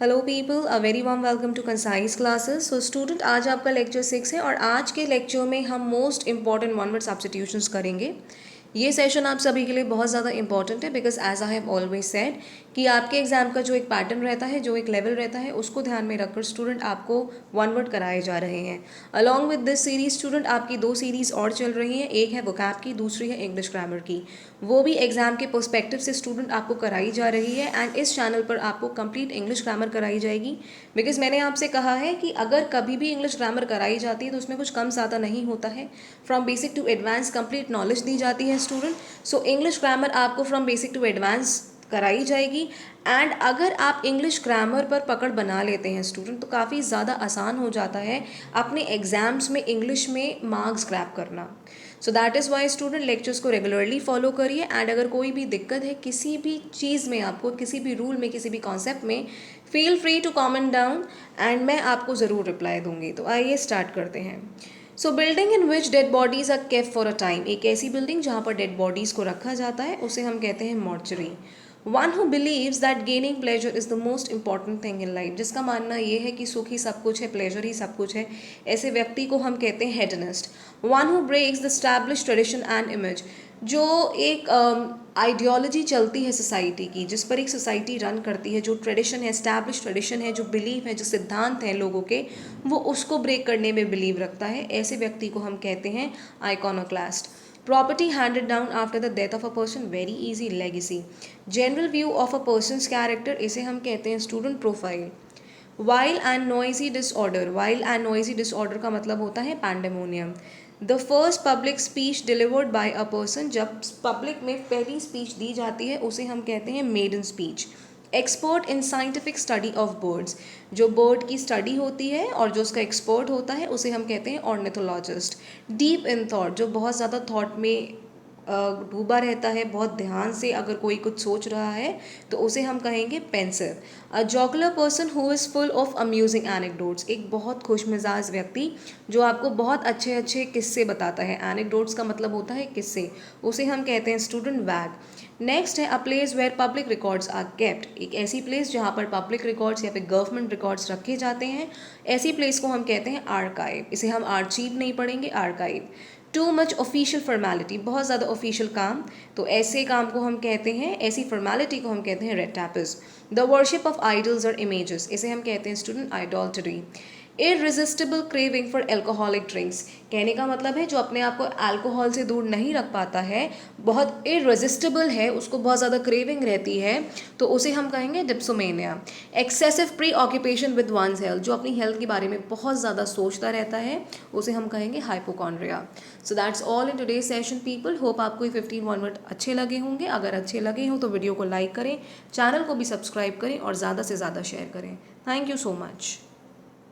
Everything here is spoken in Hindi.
Hello people, a very warm welcome to concise classes. So student, आज आपका लेक्चर 6 है और आज के लेक्चर में हम most important one word substitutions करेंगे। ये सेशन आप सभी के लिए बहुत ज़्यादा इंपॉर्टेंट है because as I have always said कि आपके एग्जाम का जो एक पैटर्न रहता है, जो एक लेवल रहता है, उसको ध्यान में रखकर स्टूडेंट आपको वन वर्ड कराए जा रहे हैं। Along with this series student आपकी दो सीरीज और चल रही हैं, एक है वोकैब की, दूसरी है इंग्लिश ग्रामर की। वो भी एग्जाम के पर्सपेक्टिव से स्टूडेंट आपको कराई जा रही है एंड इस चैनल पर आपको कंप्लीट इंग्लिश ग्रामर कराई जाएगी। बिकॉज मैंने आपसे कहा है कि अगर कभी भी इंग्लिश ग्रामर कराई जाती है तो उसमें कुछ कम ज़्यादा नहीं होता है। From basic to advance complete knowledge दी जाती है स्टूडेंट। सो इंग्लिश ग्रामर आपको फ्रॉम बेसिक टू एडवांस कराई जाएगी। एंड अगर आप इंग्लिश ग्रामर पर पकड़ बना लेते हैं स्टूडेंट तो काफ़ी ज़्यादा आसान हो जाता है अपने एग्जाम्स में इंग्लिश में मार्क्स ग्रैब करना। So that is why student lectures को रेगुलरली फॉलो करिए एंड अगर कोई भी दिक्कत है किसी भी चीज़ में, आपको किसी भी रूल में, किसी भी कॉन्सेप्ट में, feel free to comment down and मैं आपको ज़रूर रिप्लाई दूंगी। तो आइए स्टार्ट करते हैं। So building in which dead bodies are kept for a time, एक ऐसी बिल्डिंग जहाँ पर डेड बॉडीज़ को रखा जाता है उसे हम कहते हैं mortuary. One who believes that gaining pleasure is the most important thing in life, जिसका मानना ये है कि सुख ही सब कुछ है, प्लेजर ही सब कुछ है, ऐसे व्यक्ति को हम कहते हैं hedonist. One who breaks the establish tradition and image, जो एक आइडियोलॉजी चलती है सोसाइटी की, जिस पर एक सोसाइटी रन करती है, जो ट्रेडिशन है, एस्टैब्लिश ट्रेडिशन है, जो बिलीव है, जो सिद्धांत हैं लोगों के, वो उसको ब्रेक करने में बिलीव रखता है, ऐसे व्यक्ति को हम कहते हैं iconoclast. Property handed down after the death of a person, very easy, legacy. General view of a person's character, इसे हम कहते हैं student profile. Wild and noisy disorder, wild and noisy disorder का मतलब होता है pandemonium. The first public speech delivered by a person, जब पब्लिक में पहली स्पीच दी जाती है उसे हम कहते हैं maiden speech. Expert in scientific study of birds, जो बर्ड की स्टडी होती है और जो उसका एक्सपर्ट होता है उसे हम कहते हैं ऑर्निथोलॉजिस्ट। डीप इन थॉट, जो बहुत ज़्यादा थॉट में डूबा रहता है, बहुत ध्यान से अगर कोई कुछ सोच रहा है तो उसे हम कहेंगे pensive. A jocular person who is full of amusing anecdotes, एक बहुत खुश मिजाज व्यक्ति जो आपको बहुत अच्छे अच्छे किस्से बताता है। एनेक्डोट्स का मतलब होता है किस्से, उसे हम कहते हैं स्टूडेंट वैग। नेक्स्ट है a place where public records are kept, एक ऐसी प्लेस जहाँ पर पब्लिक रिकॉर्ड्स या फिर गवर्नमेंट रिकॉर्ड्स रखे जाते हैं, ऐसी प्लेस को हम कहते हैं आर्काइव। इसे हम आर्चीव नहीं पढ़ेंगे, archive. Too much official formality, बहुत ज़्यादा ऑफिशियल काम, तो ऐसे काम को हम कहते हैं, ऐसी फॉर्मेलिटी को हम कहते हैं red tapers. The worship of idols और इमेजेस, इसे हम कहते हैं student idolatry. Irresistible craving for alcoholic drinks, कहने का मतलब है जो अपने आप को अल्कोहल से दूर नहीं रख पाता है, बहुत इररेसिस्टिबल है, उसको बहुत ज़्यादा क्रेविंग रहती है, तो उसे हम कहेंगे dipsomania. Excessive preoccupation with ones health, जो अपनी हेल्थ के बारे में बहुत ज़्यादा सोचता रहता है, उसे हम कहेंगे hypochondria. So that's all in today session people. Hope आपको ये 15 वन वर्ड अच्छे लगे होंगे। अगर अच्छे लगे हों तो वीडियो को लाइक करें, चैनल को भी सब्सक्राइब करें और ज़्यादा से ज़्यादा शेयर करें। Thank you so much.